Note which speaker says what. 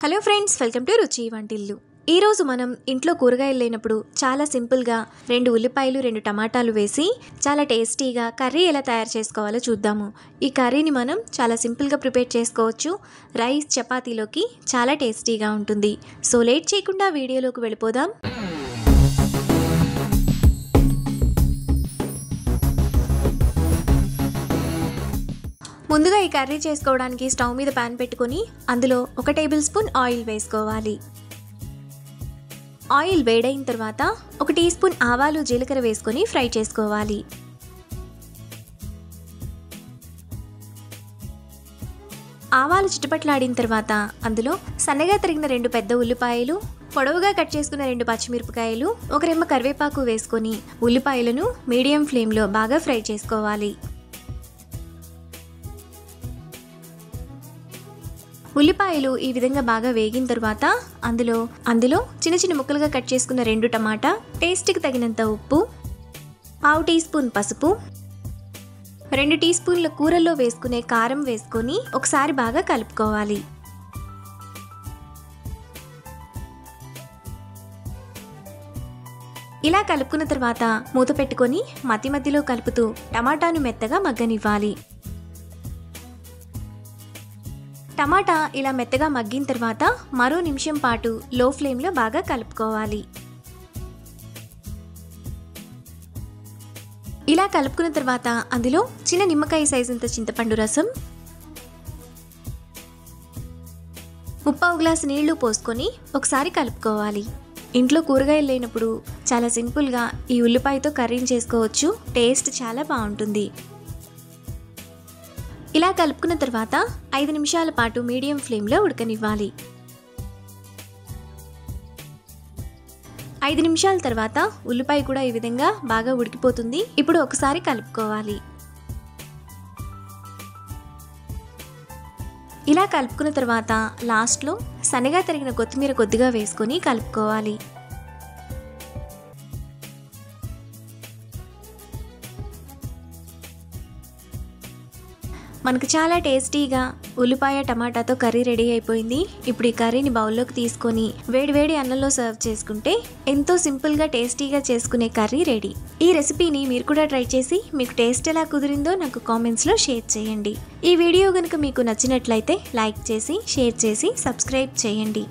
Speaker 1: Hello friends, welcome to రుచి వంటిల్లు. ఈ రోజు మనం ఇంట్లో కూరగాయలు లేనప్పుడు చాలా సింపుల్గా 2 ఉల్లిపాయలు 2 టమాటాలు వేసి చాలా టేస్టీగా కర్రీ ఎలా తయారు చేసుకోవాలో చూద్దాము. ఈ కర్రీని మనం చాలా సింపుల్గా ప్రిపేర్ చేసుకోవచ్చు. రైస్ చపాతీలోకి చాలా టేస్టీగా ఉంటుంది. సో లేట్ చేయకుండా వీడియోలోకి వెళ్ళిపోదాం. ముందుగా ఈ కర్రీ చేసుకోవడానికి స్టవ్ మీద పాన్ పెట్టుకొని అందులో 1 టేబుల్ స్పూన్ ఆయిల్ వేసుకోవాలి. ఆయిల్ వేడైన తర్వాత 1 టీ స్పూన్ ఆవాలు జీలకర్ర వేసుకొని ఫ్రై చేసుకోవాలి. ఆవాలు చిటపట్లాడిన తర్వాత అందులో సన్నగా తరిగిన 2 పెద్ద ఉల్లిపాయలు, పొడవుగా కట్ చేసుకున్న 2 పచ్చిమిరపకాయలు, 1 రెమ్మ కరివేపాకు వేసుకొని ఉల్లిపాయలను మీడియం ఫ్లేమ్లో బాగా ఫ్రై చేసుకోవాలి. ఉల్లిపాయలు ఈ విధంగా బాగా వేగిన తర్వాత అందులో చిన్న చిన్న ముక్కలుగా కట్ చేసుకున్న 2 టమాటా, టేస్ట్కి తగినంత ఉప్పు, 1/2 టీ స్పూన్ పసుపు, 2 టీ స్పూన్ల కూరల్లో వేసుకునే కారం వేసుకొని ఒకసారి బాగా కలుపుకోవాలి. ఇలా కలుపుకున్న తర్వాత మూత పెట్టుకొని మధ్య మధ్యలో కలుపుతూ టమాటాను మెత్తగా మగ్గనివ్వాలి. టమాటా ఇలా మెత్తగా మగ్గిన తర్వాత మరో నిమిషం పాటు లో ఫ్లేమ్లో బాగా కలుపుకోవాలి. ఇలా కలుపుకున్న తర్వాత అందులో చిన్న నిమ్మకాయ సైజంత చింతపండు రసం, 3/4 గ్లాసు నీళ్లు పోసుకొని ఒకసారి కలుపుకోవాలి. ఇంట్లో కూరగాయలు లేనప్పుడు చాలా సింపుల్గా ఈ ఉల్లిపాయతో కర్రీని చేసుకోవచ్చు. టేస్ట్ చాలా బాగుంటుంది. ఇలా కలుపుకున్న తర్వాత 5 నిమిషాల పాటు మీడియం ఫ్లేమ్లో ఉడకనివ్వాలి. 5 నిమిషాల తర్వాత ఉల్లిపాయ కూడా ఈ విధంగా బాగా ఉడికిపోతుంది. ఇప్పుడు ఒకసారి కలుపుకోవాలి. ఇలా కలుపుకున్న తర్వాత లాస్ట్లో సన్నగా తరిగిన కొత్తిమీర కొద్దిగా వేసుకొని కలుపుకోవాలి. మనకు చాలా టేస్టీగా ఉల్లిపాయ టమాటాతో కర్రీ రెడీ అయిపోయింది. ఇప్పుడు ఈ కర్రీని బౌల్లోకి తీసుకొని వేడివేడి అన్నంలో సర్వ్ చేసుకుంటే ఎంతో సింపుల్గా టేస్టీగా చేసుకునే కర్రీ రెడీ. ఈ రెసిపీని మీరు కూడా ట్రై చేసి మీకు టేస్ట్ ఎలా కుదిరిందో నాకు కామెంట్స్లో షేర్ చేయండి. ఈ వీడియో కనుక మీకు నచ్చినట్లయితే లైక్ చేసి, షేర్ చేసి, సబ్స్క్రైబ్ చేయండి.